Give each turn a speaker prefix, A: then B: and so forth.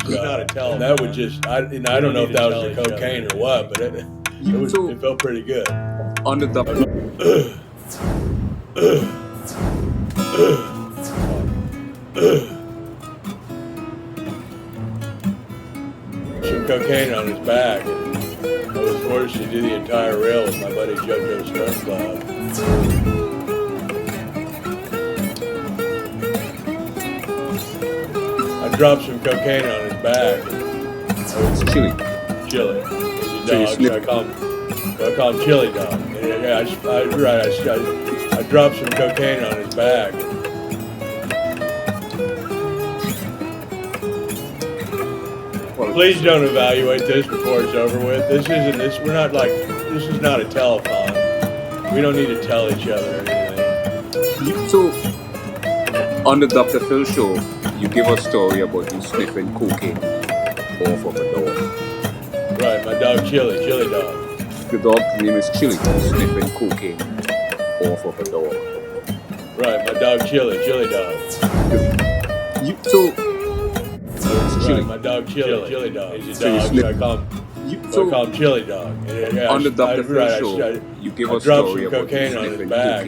A: And that would just, I don't know if that was the cocaine or what, but it felt pretty good.
B: On the double.
A: Some cocaine on his back. I was forced to do the entire rail with my buddy JoJo's Stunt Club. I dropped some cocaine on his back.
B: It's Chili.
A: Chili. He's a dog, so I call him Chili Dog. I dropped some cocaine on his back. Please don't evaluate this before it's over with. This is not a telethon. We don't need to tell each other anything.
B: So, on the Dr. Phil show, you give a story about you sniffing cocaine off of a dog.
A: Right, my dog Chili Dog.
B: The dog's name is Chili, sniffing cocaine off of a dog.
A: Right, my dog Chili Dog.
B: Chili.
A: Right, my dog Chili Dog. He's a dog, so I call him Chili Dog.
B: On the Dr. Phil show, you give a story about
A: cocaine on his back.